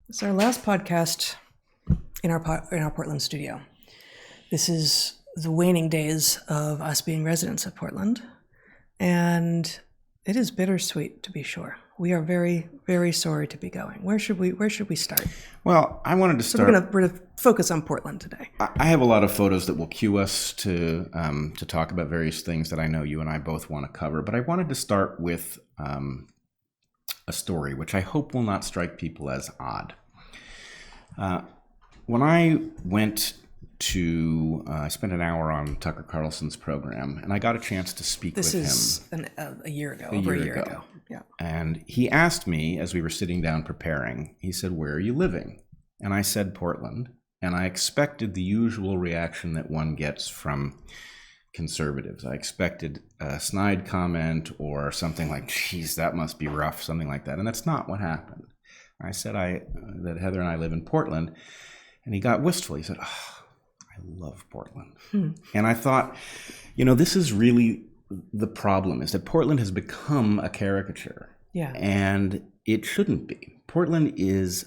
It's our last podcast in our Portland studio. This is the waning days of us being residents of Portland, and it is bittersweet, to be sure. We are very, very sorry to be going. Where should we start? Well, I wanted to start. So we're gonna focus on Portland today. I have a lot of photos that will cue us to talk about various things that I know you and I both want to cover. But I wanted to start with a story which I hope will not strike people as odd. When I went to, I spent an hour on Tucker Carlson's program, and I got a chance to speak with him. This is a year ago, over a year ago. Yeah. And he asked me, as we were sitting down preparing, he said, "Where are you living?" And I said, "Portland." And I expected the usual reaction that one gets from conservatives. I expected a snide comment or something like, "Geez, that must be rough," something like that. And that's not what happened. I said that Heather and I live in Portland, and he got wistful. He said, "Oh, I love Portland." And I thought, this is really the problem, is that Portland has become a caricature. Yeah. And it shouldn't be. Portland is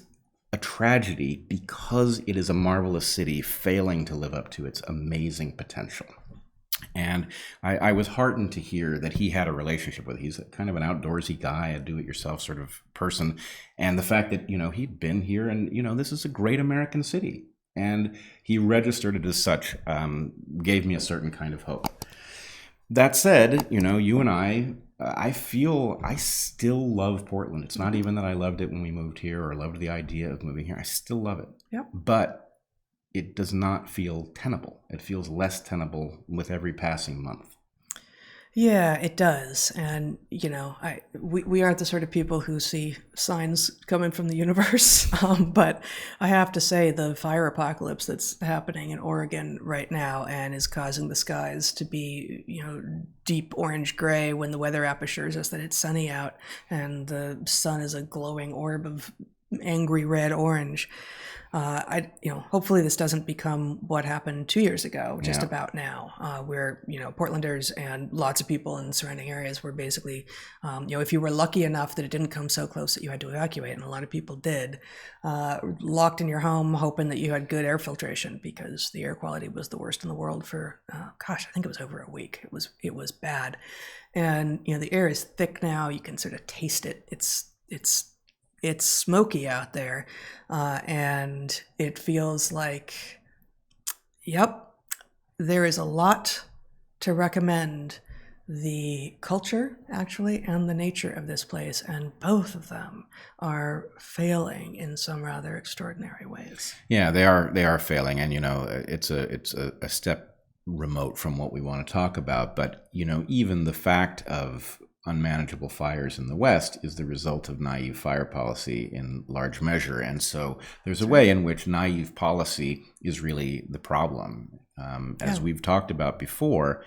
a tragedy because it is a marvelous city failing to live up to its amazing potential. And I was heartened to hear that he had a relationship with it. He's kind of an outdoorsy guy, a do-it-yourself sort of person. And the fact that, he'd been here and, this is a great American city. And he registered it as such, gave me a certain kind of hope. That said, you and I feel I still love Portland. It's not even that I loved it when we moved here or loved the idea of moving here. I still love it. Yep. But it does not feel tenable. It feels less tenable with every passing month. Yeah, it does. And, we aren't the sort of people who see signs coming from the universe. But I have to say the fire apocalypse that's happening in Oregon right now and is causing the skies to be, deep orange gray when the weather app assures us that it's sunny out and the sun is a glowing orb of angry red orange. Hopefully this doesn't become what happened 2 years ago, just about now, where, Portlanders and lots of people in the surrounding areas were basically, if you were lucky enough that it didn't come so close that you had to evacuate, and a lot of people did, locked in your home, hoping that you had good air filtration because the air quality was the worst in the world for, I think it was over a week. It was bad. And, the air is thick now. You can sort of taste it. It's smoky out there, and it feels like, there is a lot to recommend the culture, actually, and the nature of this place, and both of them are failing in some rather extraordinary ways. Yeah, they are failing, and it's a step remote from what we want to talk about, but even the fact of unmanageable fires in the West is the result of naive fire policy in large measure. And so there's a way in which naive policy is really the problem. As we've talked about before,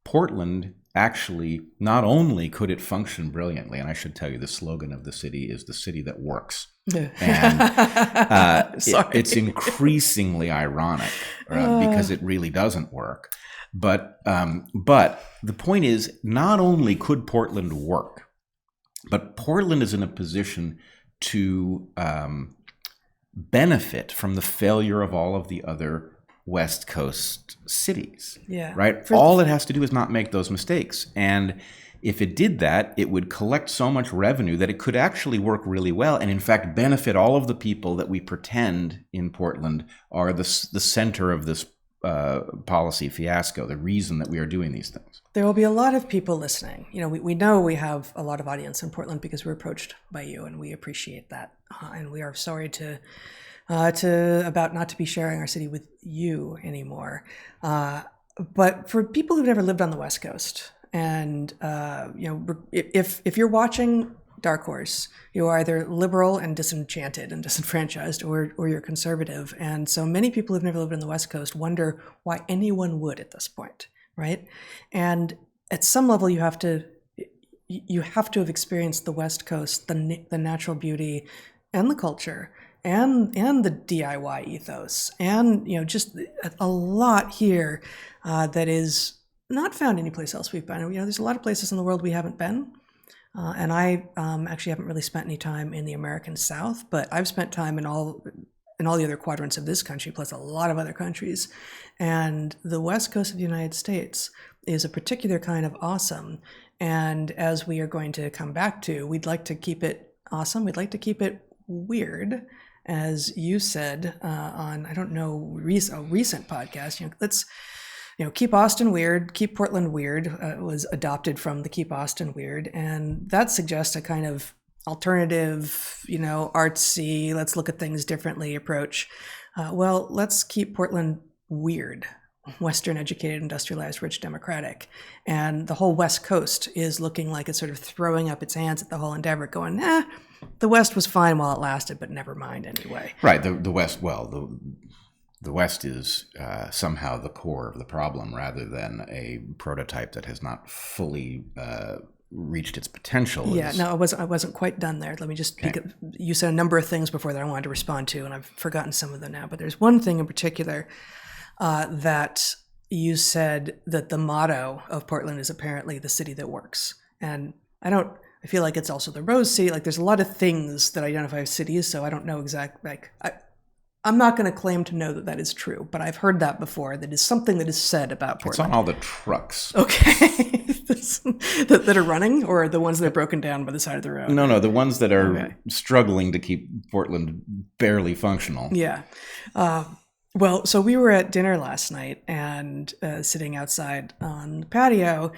Portland actually, not only could it function brilliantly, and I should tell you the slogan of the city is the city that works. And it's increasingly ironic because it really doesn't work. But the point is, not only could Portland work, but Portland is in a position to benefit from the failure of all of the other West Coast cities. Yeah. Right? All it has to do is not make those mistakes. And if it did that, it would collect so much revenue that it could actually work really well and, in fact, benefit all of the people that we pretend in Portland are the center of this policy fiasco, the reason that we are doing these things. There will be a lot of people listening. We know we have a lot of audience in Portland because we're approached by you, and we appreciate that. And we are sorry about not to be sharing our city with you anymore. But for people who've never lived on the West Coast, and if you're watching DarkHorse, you're either liberal and disenchanted and disenfranchised, or you're conservative. And so many people who've never lived on the West Coast wonder why anyone would at this point, right? And at some level, you have to have experienced the West Coast, the natural beauty, and the culture, and the DIY ethos, and just a lot here that is not found anyplace else we've been. There's a lot of places in the world we haven't been. And I actually haven't really spent any time in the American South, but I've spent time in all the other quadrants of this country, plus a lot of other countries. And the West Coast of the United States is a particular kind of awesome. And as we are going to come back to, we'd like to keep it awesome. We'd like to keep it weird, as you said on, I don't know, a recent podcast. Let's keep Austin weird, keep Portland weird was adopted from the Keep Austin Weird. And that suggests a kind of alternative, artsy, let's look at things differently approach. Well, let's keep Portland weird, Western educated, industrialized, rich, democratic. And the whole West Coast is looking like it's sort of throwing up its hands at the whole endeavor, going, the West was fine while it lasted, but never mind anyway. Right. The West, the West is somehow the core of the problem rather than a prototype that has not fully reached its potential. Yeah, no, I wasn't quite done there. Let me just you said a number of things before that I wanted to respond to, and I've forgotten some of them now. But there's one thing in particular that you said, that the motto of Portland is apparently the city that works. And I feel like it's also the Rose City. Like, there's a lot of things that identify as cities, so I don't know exactly. I'm not going to claim to know that is true, but I've heard that before. That is something that is said about Portland. It's on all the trucks. Okay. that are running, or the ones that are broken down by the side of the road? No, the ones that are struggling to keep Portland barely functional. Yeah. Well, so we were at dinner last night and sitting outside on the patio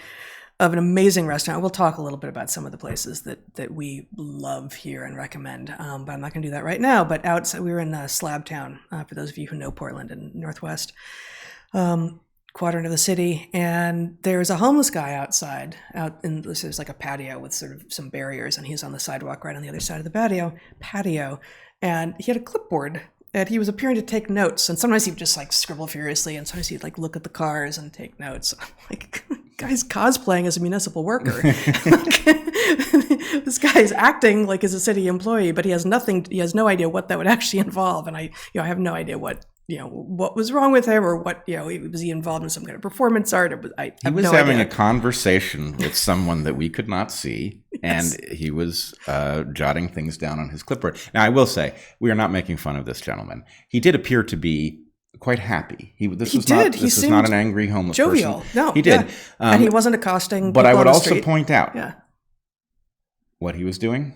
of an amazing restaurant. We'll talk a little bit about some of the places that we love here and recommend, but I'm not going to do that right now. But outside, we were in Slabtown, for those of you who know Portland and Northwest quadrant of the city, and there's a homeless guy outside. There's like a patio with sort of some barriers, and he's on the sidewalk right on the other side of the patio, and he had a clipboard. And he was appearing to take notes, and sometimes he would just like scribble furiously, and sometimes he'd like look at the cars and take notes. I'm like, guy's cosplaying as a municipal worker. This guy is acting like he's a city employee, but he has no idea what that would actually involve. And I have no idea what was wrong with him, or what, was he involved in some kind of performance art? He was having a conversation with someone that we could not see, yes. And he was jotting things down on his clipboard. Now, I will say, we are not making fun of this gentleman. He did appear to be quite happy. This was not an angry homeless jovial person. No, he did, and he wasn't accosting. But I would also street. point out, what he was doing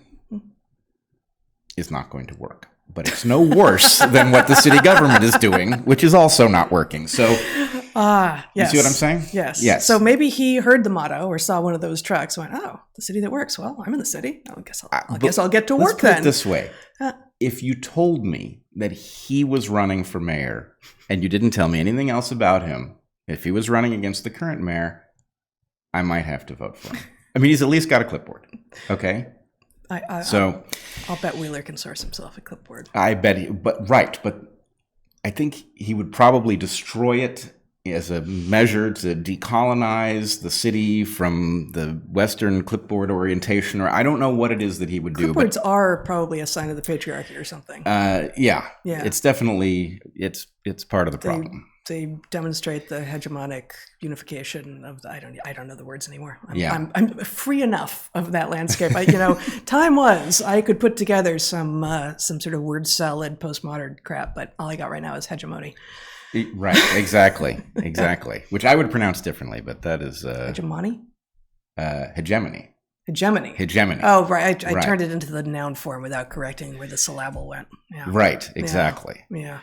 is not going to work. But it's no worse than what the city government is doing, which is also not working. So, yes. You see what I'm saying? Yes. So maybe he heard the motto or saw one of those trucks, went, "Oh, the city that works. Well, I'm in the city. I guess I'll get to work then." Let's put it this way: if you told me that he was running for mayor and you didn't tell me anything else about him, if he was running against the current mayor, I might have to vote for him. I mean, he's at least got a clipboard. Okay. I'll bet Wheeler can source himself a clipboard. I bet but I think he would probably destroy it as a measure to decolonize the city from the Western clipboard orientation, or I don't know what it is that he would do. Clipboards are probably a sign of the patriarchy or something. Yeah. It's definitely, it's part of the problem. They demonstrate the hegemonic unification of I don't know the words anymore. I'm free enough of that landscape. Time was I could put together some sort of word salad postmodern crap, but all I got right now is hegemony. Right, exactly. Which I would pronounce differently, but that is hegemony. Hegemony. Hegemony. Oh, right. I turned it into the noun form without correcting where the syllable went. Yeah. Right. Exactly. Yeah.